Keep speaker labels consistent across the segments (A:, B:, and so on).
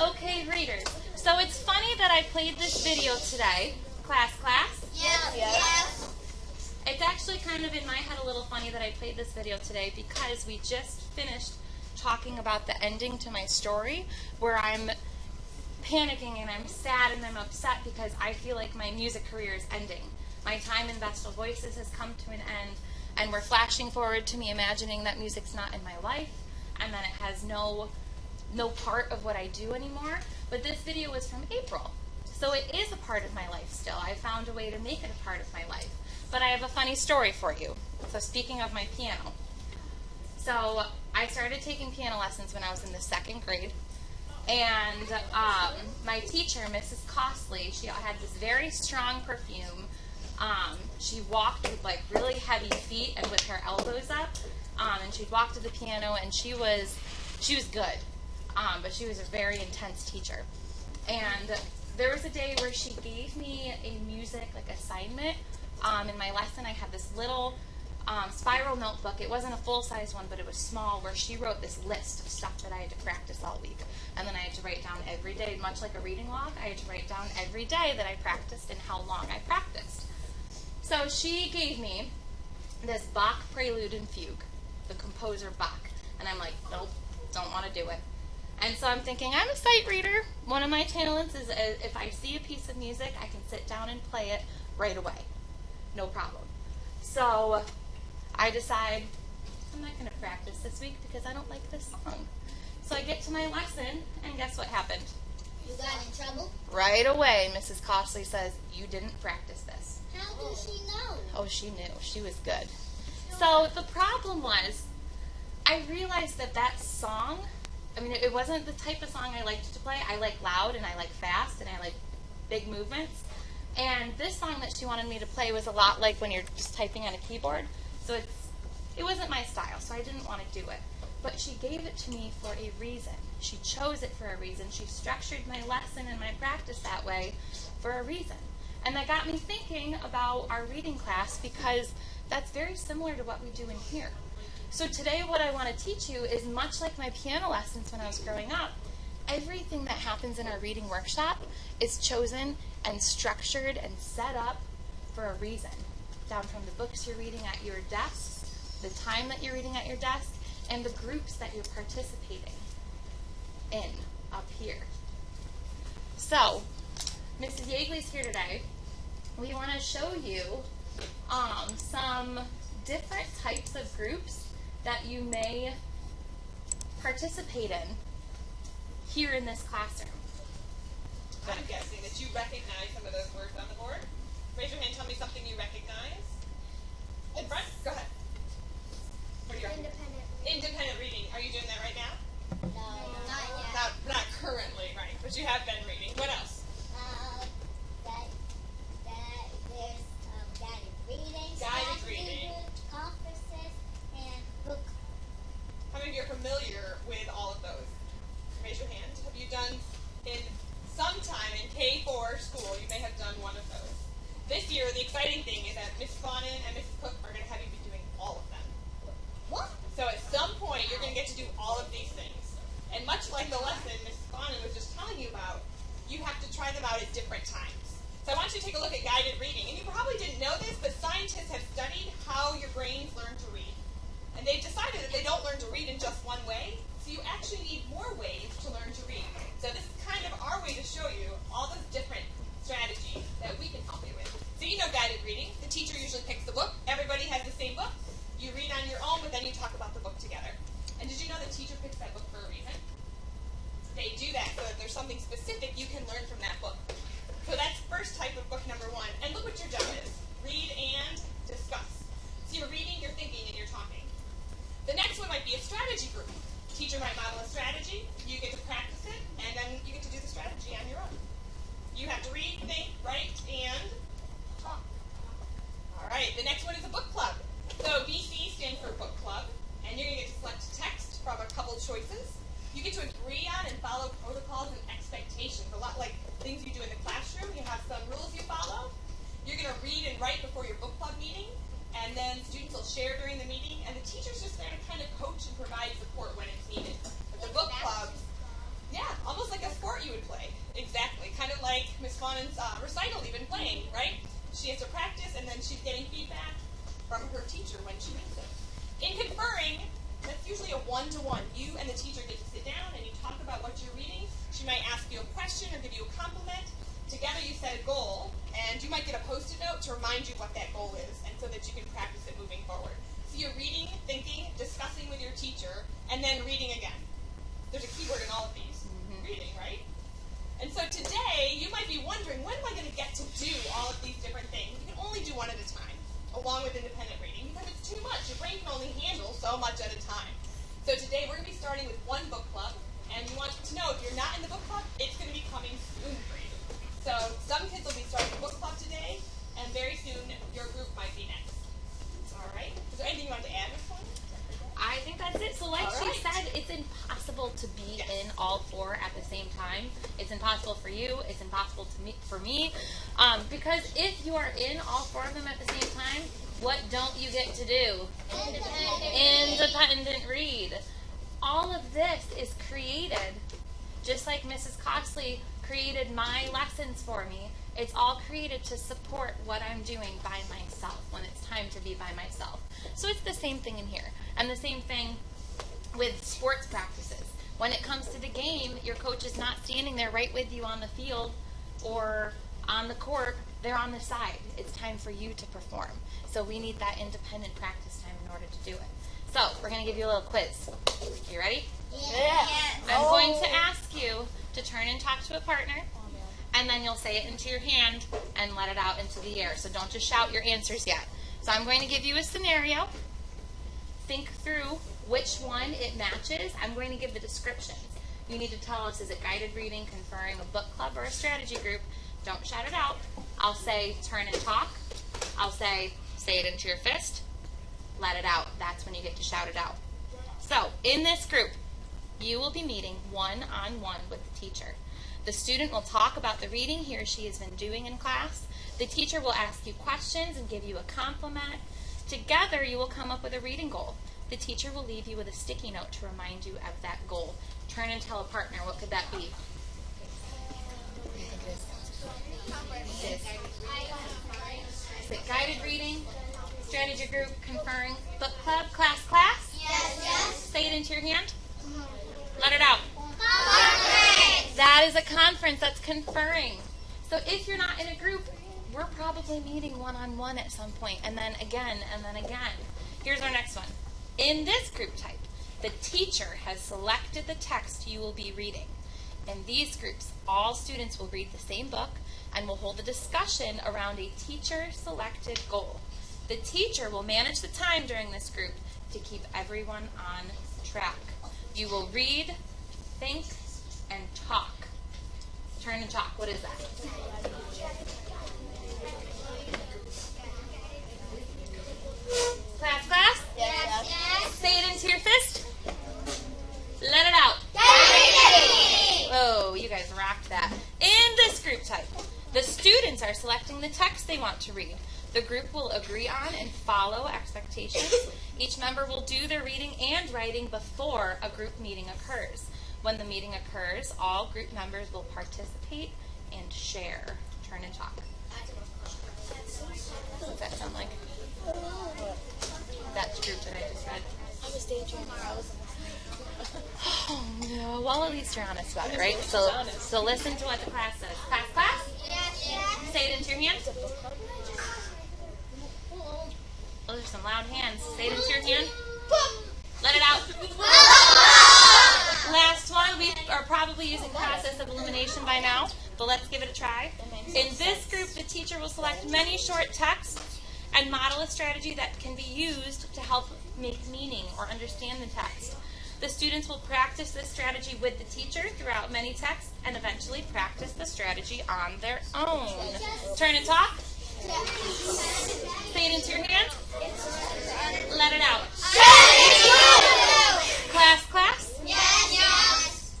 A: Okay, readers. So it's funny that I played this video today. Class?
B: Yes. Yes.
A: It's actually kind of in my head a little funny that I played this video today because we just finished talking about the ending to my story where I'm panicking and I'm sad and I'm upset because I feel like my music career is ending. My time in Vestal Voices has come to an end, and we're flashing forward to me imagining that music's not in my life and that it has no part of what I do anymore. But this video was from April, so it is a part of my life still. I found a way to make it a part of my life. But I have a funny story for you. So speaking of my piano, so I started taking piano lessons when I was in the 2nd grade. And my teacher, Mrs. Costley, she had this very strong perfume. She walked with like really heavy feet and with her elbows up. And she'd walk to the piano, and she was good. But she was a very intense teacher. And there was a day where she gave me a music assignment. In my lesson, I had this little spiral notebook. It wasn't a full-size one, but it was small, where she wrote this list of stuff that I had to practice all week. And then I had to write down every day, much like a reading log. I had to write down every day that I practiced and how long I practiced. So she gave me this Bach Prelude and Fugue, the composer Bach. And I'm like, nope, don't want to do it. And so I'm thinking, I'm a sight reader. One of my talents is if I see a piece of music, I can sit down and play it right away. No problem. So I decide I'm not going to practice this week because I don't like this song. So I get to my lesson, and guess what happened?
B: You got in trouble?
A: Right away, Mrs. Costley says, you didn't practice this.
B: How did she know?
A: Oh, she knew. She was good. So the problem was, I realized that song, I mean, it wasn't the type of song I liked to play. I like loud, and I like fast, and I like big movements. And this song that she wanted me to play was a lot like when you're just typing on a keyboard. So it wasn't my style, so I didn't want to do it. But she gave it to me for a reason. She chose it for a reason. She structured my lesson and my practice that way for a reason. And that got me thinking about our reading class, because that's very similar to what we do in here. So today what I want to teach you is much like my piano lessons when I was growing up. Everything that happens in our reading workshop is chosen and structured and set up for a reason. Down from the books you're reading at your desk, the time that you're reading at your desk, and the groups that you're participating in up here. So, Mrs. Yeagley's here today. We want to show you some different types of groups that you may participate in here in this classroom.
C: I'm guessing that you recognize some of those words on the board. Raise your hand, tell me something you recognize. In front, go ahead. What are you
B: Independent.
C: Independent reading. Are you doing that right now?
B: No, not yet.
C: Not currently, right? But you have been reading. What else?
B: There's guided reading,
C: Guided reading.
B: conferences, and book.
C: How many of you are familiar with all of those? Raise your hand. Have you done sometime in K-4 school, you may have done one of those. This year, the exciting thing is that Ms. Bonin and Mrs. Cook are going to have you be doing all of them.
B: What?
C: So at some point, you're going to get to do all of these things. And much like the lesson Mrs. Bonin was just telling you about, you have to try them out at different times. So I want you to take a look at guided reading. And you probably didn't know this, but scientists have studied how your brains learn to read. And they've decided that they don't learn to read in just one way, so you actually need more ways to learn to read. So this is kind of our way to show you all those different strategies that we can help you with. So you know guided reading. The teacher usually picks the book. Everybody has the same book. You read on your own, but then you talk about the book together. And did you know the teacher picks that book for a reason? They do that so that there's something specific you can learn from that book. So that's first type of book number 1. And look what your job is. Read and discuss. So you're reading, you're thinking, and you're talking. The next one might be a strategy group. Teacher might model a strategy, you get to practice it, and then you get to do the strategy on your own. You have to read, think, write, and talk. All right, the next one is a book club. So BC stands for book club, and you're going to get to select text from a couple choices. You get to agree on and follow protocols and expectations, a lot like things you do in the classroom. You have some rules you follow. You're going to read and write before your book club meeting, and then students will share during the meeting, and the teacher's just there to kind of coach and provide support when it's needed. But the book club, yeah, almost like a sport like Miss Fawnen's recital even playing, right? She has to practice, and then she's getting feedback from her teacher when she makes it. In conferring, that's usually a one-to-one. You and the teacher get to sit down and you talk about what you're reading. She might ask you a question or give you a compliment. Together you set a goal, and you might get a Post-it note to remind you what that goal is, and so that you can practice it moving forward. So you're reading, thinking, discussing with your teacher, and then reading again. There's a keyword in all of these. Reading, right? And so today, you might be wondering, when am I going to get to do all of these different things? You can only do one at a time, along with independent reading, because it's too much. Your brain can only handle so much at a time. So today, we're going to be starting with one book club, and we want you to know, if you're not in the book club, it's going to be coming soon for you. So some kids will be starting a book club today, and very soon, your group might be next. All right? Is there anything you want to add, Ms. Fawn?
A: I think that's it. So like she said, it's impossible to be in all four at the same time. It's impossible for you. It's impossible for me. Because if you are in all four of them at the same time, what don't you get to do? Independent read. All of this is created, just like Mrs. Costley created my lessons for me. It's all created to support what I'm doing by myself when it's time to be by myself. So it's the same thing in here. And the same thing with sports practices. When it comes to the game, your coach is not standing there right with you on the field or on the court. They're on the side. It's time for you to perform. So we need that independent practice time in order to do it. So we're going to give you a little quiz. You ready?
B: Yeah.
A: I'm going to ask you to turn and talk to a partner. And then you'll say it into your hand and let it out into the air. So don't just shout your answers yet. So I'm going to give you a scenario. Think through which one it matches. I'm going to give the descriptions. You need to tell us, is it guided reading, conferring, a book club, or a strategy group? Don't shout it out. I'll say turn and talk. I'll say it into your fist. Let it out. That's when you get to shout it out. So in this group, you will be meeting one-on-one with the teacher. The student will talk about the reading he or she has been doing in class. The teacher will ask you questions and give you a compliment. Together, you will come up with a reading goal. The teacher will leave you with a sticky note to remind you of that goal. Turn and tell a partner. What could that be? Is it guided reading, strategy group, conferring, book club, class?
B: Yes.
A: Say it into your hand. Let it out. That is a conference. That's conferring. So if you're not in a group, we're probably meeting one-on-one at some point, and then again, and then again. Here's our next one. In this group type, the teacher has selected the text you will be reading. In these groups, all students will read the same book and will hold a discussion around a teacher-selected goal. The teacher will manage the time during this group to keep everyone on track. You will read, think, and talk. Turn and talk. What is that? Class?
B: Yes.
A: Say it into your fist. Let it out. Oh, you guys rocked that. In this group type, the students are selecting the text they want to read. The group will agree on and follow expectations. Each member will do their reading and writing before a group meeting occurs. When the meeting occurs, all group members will participate and share. Turn and talk. What does that sound like? That group that I just read.
B: I was daydreaming.
A: Oh no. Well, at least you're honest about it, right? So listen to what the class says. Class?
B: Yes.
A: Say it into your hand. Those are some loud hands. Say it into your hand. Let it out. Last one. We are probably using process of elimination by now, but let's give it a try. In this group, the teacher will select many short texts and model a strategy that can be used to help make meaning or understand the text. The students will practice this strategy with the teacher throughout many texts and eventually practice the strategy on their own. Turn and talk. Say it into your hand. Let it out. Class?
B: Yes.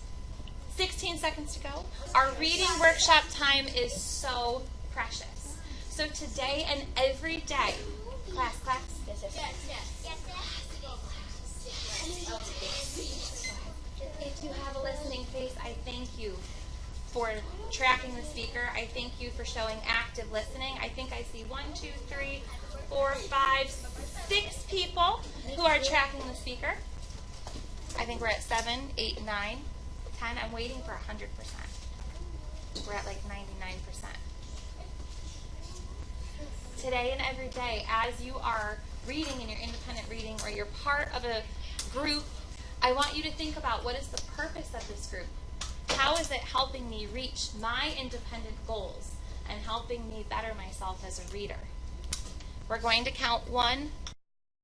A: 16 seconds to go. Our reading workshop time is so precious. So today and every day, class? If you have a listening face, I thank you. for tracking the speaker. I thank you for showing active listening. I think I see 1, 2, 3, 4, 5, 6 people who are tracking the speaker. I think we're at 7, 8, 9, 10. I'm waiting for 100%. We're at like 99%. Today and every day, as you are reading in your independent reading or you're part of a group, I want you to think about, what is the purpose of this group? How is it helping me reach my independent goals and helping me better myself as a reader? We're going to count 1,